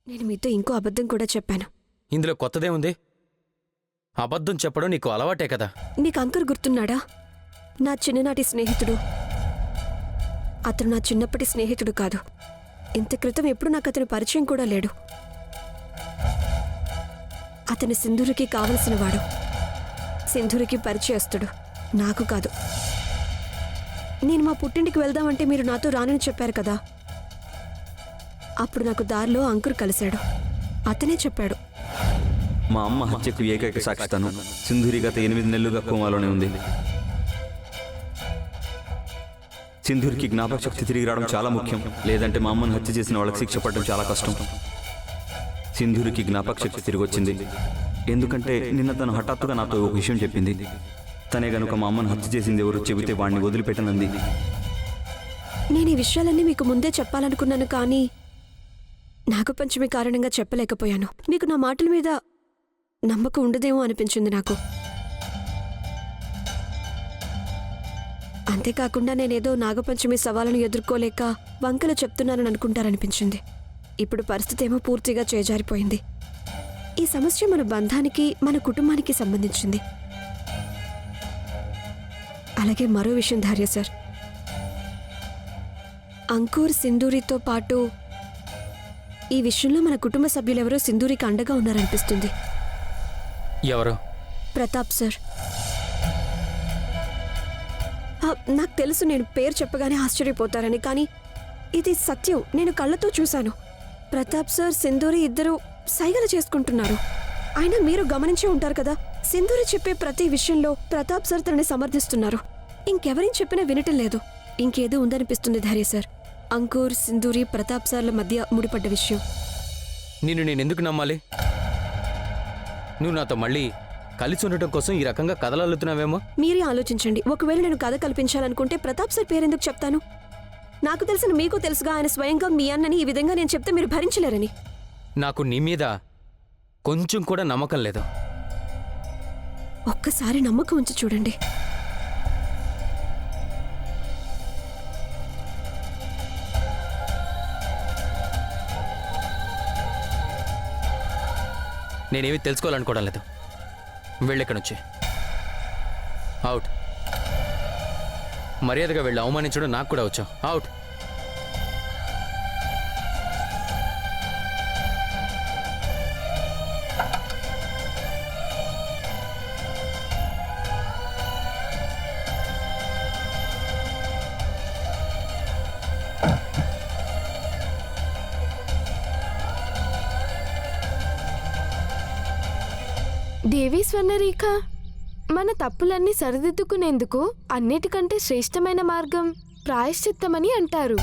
నేను మీతో ఇంకో అబద్ధం కూడా చెప్పాను. ఇందులో కొత్తదే ఉంది? అబద్ధం చెప్పడం నీకు అలవాటే కదా. నీకు అంకుర్ గుర్తున్నాడా? నా చిన్ననాటి స్నేహితుడు. అతను నా చిన్నప్పటి స్నేహితుడు కాదు. ఇంత క్రితం ఎప్పుడు నాకు అతని పరిచయం కూడా లేడు. అతని సింధూరికి కావలసిన వాడు. సింధూరికి పరిచయస్తుడు, నాకు కాదు. నేను మా పుట్టింటికి వెళ్దామంటే మీరు నాతో రానని చెప్పారు కదా. అప్పుడు నాకు దారిలో అంకుర్ కలిశాడు. అతనే చెప్పాడు. మా అమ్మ హత్యకు ఏకైక సాక్షితను సింధూరి గత 8 నెలలుగా కోమాలోనే ఉంది. సింధూరికి జ్ఞాపక శక్తి తిరిగి రావడం చాలా ముఖ్యం. లేదంటే మా అమ్మను హత్య చేసిన వాళ్ళకి శిక్ష పడడం చాలా కష్టం. సింధూరికి జ్ఞాపక శక్తి తిరిగి వచ్చింది. ఎందుకంటే నిన్న తను హఠాత్తుగా నాతో ఒక విషయం చెప్పింది. తనే గనుక మా అమ్మను హత్య చేసింది ఎవరు చెబితే వాడిని వదిలిపెట్టనంది. నేను ఈ విషయాలన్నీ మీకు ముందే చెప్పాలనుకున్నాను, కానీ నాగపంచమి కారణంగా చెప్పలేకపోయాను. మీకు నా మాటల మీద నమ్మకం ఉండదేమో అనిపించింది నాకు. అంతేకాకుండా నేనేదో నాగపంచమి సవాలును ఎదుర్కోలేక వంకలు చెప్తున్నానని అనుకుంటారనిపించింది. ఇప్పుడు పరిస్థితి ఏమో పూర్తిగా చేజారిపోయింది. ఈ సమస్య మన బంధానికి, మన కుటుంబానికి సంబంధించింది. అలాగే మరో విషయం ధార్య సార్, అంకుర్ సింధూరితో పాటు ఈ విషయంలో మన కుటుంబ సభ్యులెవరో సింధూరికి అండగా ఉన్నారనిపిస్తుంది. ఎవరు? ప్రతాప్ సార్. నాకు తెలుసు, నేను పేరు చెప్పగానే ఆశ్చర్యపోతారని, కానీ ఇది సత్యం. నేను కళ్ళతో చూశాను. ప్రతాప్ సార్, సింధూరి ఇద్దరు సైగలు చేసుకుంటున్నారు. అయినా మీరు గమనించే ఉంటారు కదా, సింధూరి చెప్పే ప్రతి విషయంలో ప్రతాప్ సార్ తనని సమర్థిస్తున్నారు. ఇంకెవరిని చెప్పినా వినటం లేదు. ఇంకేదో ఉందనిపిస్తుంది ధార్య సార్. అంకుర్, సింధూరి, ప్రతాప్ సార్ల మధ్య ముడిపడ్డ విషయం. నేనెందుకు నమ్మాలి? నువ్వు నాతో మళ్ళీ కలిసి ఉండటం కోసం ఈ రకంగా కథలు అల్లుతున్నావేమో. మీరే ఆలోచించండి. ఒకవేళ నేను కథ కల్పించాలనుకుంటే ప్రతాప్ సార్ పేరెందుకు చెప్తాను? నాకు తెలిసిన మీకు తెలుసుగా, ఆయన స్వయంగా మీ అన్నని ఈ విధంగా నేను చెప్తే మీరు భరించలేరని. నాకు నీ మీద కొంచెం కూడా నమ్మకం లేదు. ఒక్కసారి నమ్మకం ఉంచి చూడండి. నేనేమీ తెలుసుకోవాలనుకోవడం లేదు. వెళ్ళెక్కడి నుంచి అవుట్. మర్యాదగా వెళ్ళి అవమానించడం నాకు కూడా వచ్చావు. అవుట్. దేవి స్వర్ణరేఖ, మన తప్పులన్నీ సరిదిద్దుకునేందుకు అన్నిటికంటే శ్రేష్టమైన మార్గం ప్రాయశ్చిత్తమని అంటారు.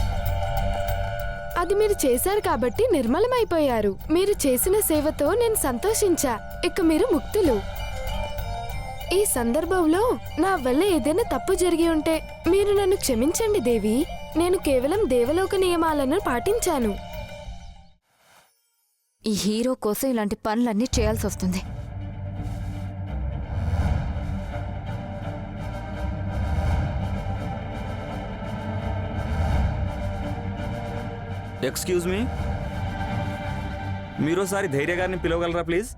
అది మీరు చేశారు కాబట్టి నిర్మలమైపోయారు. మీరు చేసిన సేవతో నేను సంతోషించా. ఇక మీరు ముక్తులు. ఈ సందర్భంలో నా వల్ల ఏదైనా తప్పు జరిగి ఉంటే మీరు నన్ను క్షమించండి దేవి. నేను కేవలం దేవలోక నియమాలను పాటించాను. ఈ హీరో కోసం ఇలాంటి పనులన్నీ చేయాల్సి వస్తుంది. ఎక్స్క్యూజ్ మీ, మీరోసారి ధైర్య గారిని పిలవగలరా ప్లీజ్?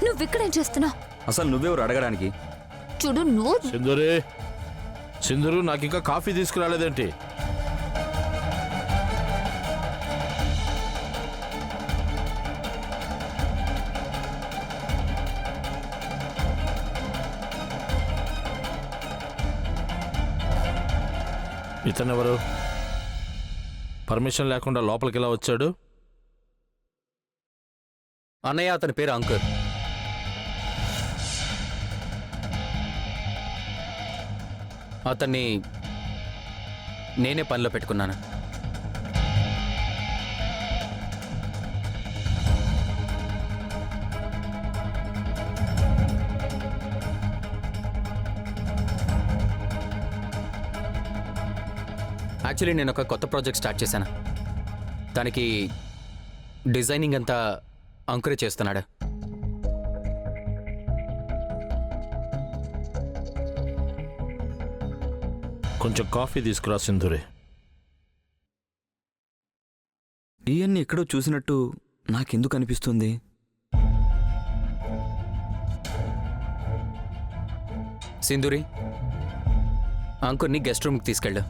నువ్విక్కడేం చేస్తున్నావు? అసలు నువ్వెవరు అడగడానికి? చూడు నువ్వు. సింధూరు నాకు ఇంకా కాఫీ తీసుకురాలేదేంటి? ఇతనెవరు? పర్మిషన్ లేకుండా లోపలికి ఎలా వచ్చాడు? అన్నయ్య, అతని పేరు అంకుర్. అతన్ని నేనే పనిలో పెట్టుకున్నాను. యాక్చువల్లీ నేను ఒక కొత్త ప్రాజెక్ట్ స్టార్ట్ చేశాను. దానికి డిజైనింగ్ అంతా అంకురే చేస్తున్నాడు. కొంచెం కాఫీ తీసుకురా సింధూరి. ఇవన్నీ ఎక్కడో చూసినట్టు నాకెందుకు అనిపిస్తుంది? సింధూరి, అంకుర్ని గెస్ట్ రూమ్కి తీసుకెళ్ళు.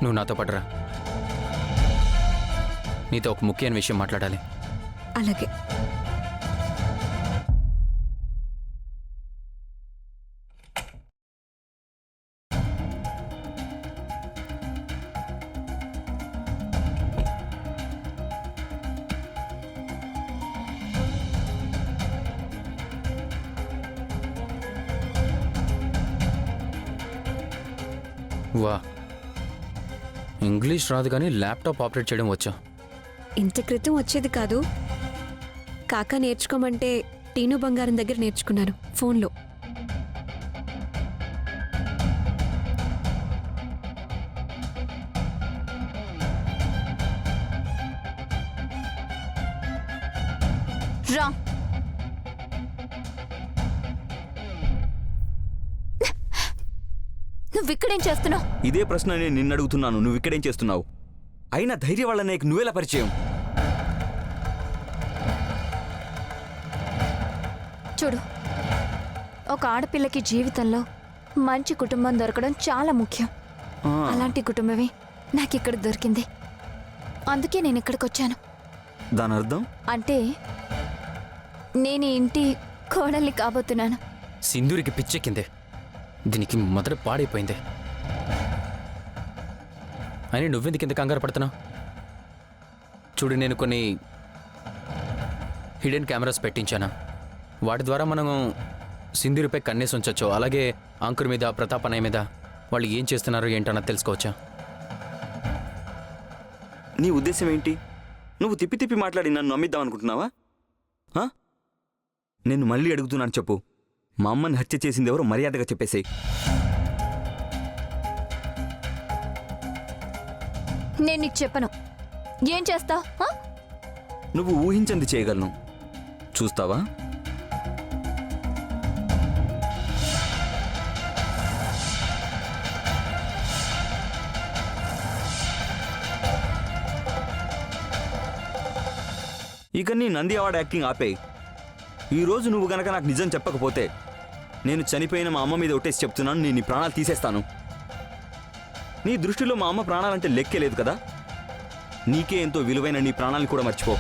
నువ్వు నాతో పడరా. నీతో ఒక ముఖ్యమైన విషయం మాట్లాడాలి. అలాగే. వా, ఇంగ్లీష్ రాదు కానీ ల్యాప్టాప్ ఆపరేట్ చేయడం వచ్చా? ఇంత క్రితం వచ్చేది కాదు. కాకా నేర్చుకోమంటే టీను బంగారం దగ్గర నేర్చుకున్నాను ఫోన్లో. రా. నువ్వు ఇక్కడేం చేస్తున్నావు? ఇదే ప్రశ్న నేను నిన్ను అడుగుతున్నాను. నువ్వు ఇక్కడేం చేస్తున్నావు? అయినా ధైర్యం వల్ల నీకు నువ్వేలా పరిచయం? చూడు, ఒక ఆడపిల్లకి జీవితంలో మంచి కుటుంబం దొరకడం చాలా ముఖ్యం. ఆ, అలాంటి కుటుంబమే నాకు ఇక్కడ దొరికింది. అందుకే నేను ఇక్కడికి వచ్చాను. దాని అర్థం? అంటే నేను ఈ ఇంటి కోడల్ని కాబోతున్నాను. సింధూరికి పిచ్చెక్కిందే. దీనికి మొదట పాడైపోయింది. అయినా నువ్వెందుకు ఇంత కంగారు పడుతున్నావు? చూడు, నేను కొన్ని హిడెన్ కెమెరాస్ పెట్టించాను. వాటి ద్వారా మనం సింధూరిపై కన్నేసి ఉంచొచ్చు. అలాగే అంకుర్ మీద, ప్రతాప్ అన్నయ్య మీద వాళ్ళు ఏం చేస్తున్నారో ఏంటన్నది తెలుసుకోవచ్చా? నీ ఉద్దేశం ఏంటి? నువ్వు తిప్పి తిప్పి మాట్లాడి నన్ను నమ్మిద్దాం అనుకుంటున్నావా? ఆ? నేను మళ్ళీ అడుగుతున్నాను, చెప్పు. మా అమ్మని హత్య చేసింది ఎవరో మర్యాదగా చెప్పేసేయ్. నేను నీకు చెప్పను. ఏం చేస్తావు? నువ్వు ఊహించింది చేయగలను. చూస్తావా? ఇక నీ నంది అవార్డ్ యాక్టింగ్ ఆపేయి. ఈరోజు నువ్వు గనక నాకు నిజం చెప్పకపోతే నేను చనిపోయిన మా అమ్మ మీద ఒట్టేసి చెప్తున్నాను, నేను నీ ప్రాణాలు తీసేస్తాను. నీ దృష్టిలో మా అమ్మ ప్రాణాలంటే లెక్కే లేదు కదా? నీకే ఎంతో విలువైన నీ ప్రాణాలను కూడా మర్చిపో.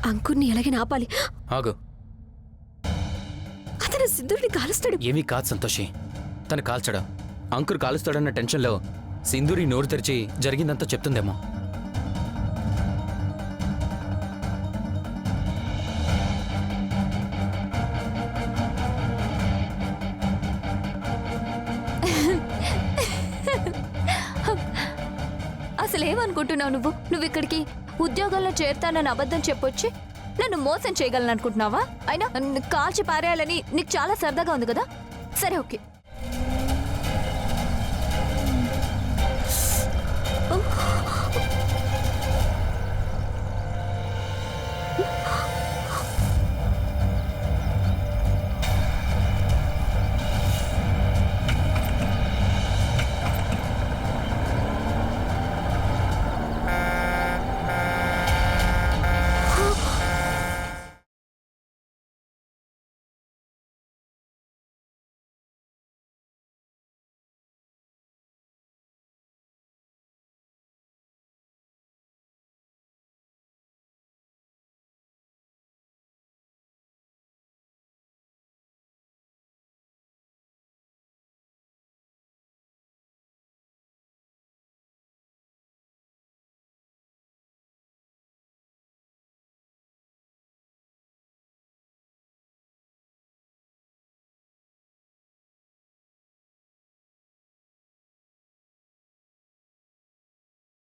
అంకుర్ని ఎలాగైనా ఆపాలి. ఆగు. అతను సింధూరిని కాలుస్తాడు. ఏమీ కాదు సంతోషి, తను కాల్చడా. అంకుర్ కాలుస్తాడన్న టెన్షన్లో సింధూరి నోరు తెరిచి జరిగిందంతా చెప్తుందేమో. అసలేమనుకుంటున్నావు నువ్వు? నువ్వు ఇక్కడికి ఉద్యోగంలో చేరుతానని అబద్ధం చెప్పొచ్చి నన్ను మోసం చేయగలను అనుకుంటున్నావా? అయినా కాల్చి పారేయాలని నీకు చాలా సరదాగా ఉంది కదా? సరే, ఓకే. ఓ